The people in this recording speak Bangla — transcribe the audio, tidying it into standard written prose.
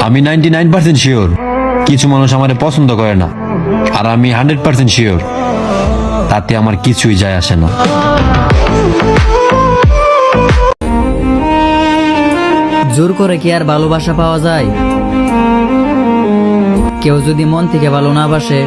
আমি 99% শিওর কিছু মানুষ আমারে পছন্দ করে না, আর আমি 100% শিওর তাতে আমার কিছুই যায় আসে না। জোর করে কি আর ভালোবাসা পাওয়া যায়? কেউ যদি মন থেকে ভালো না বাসে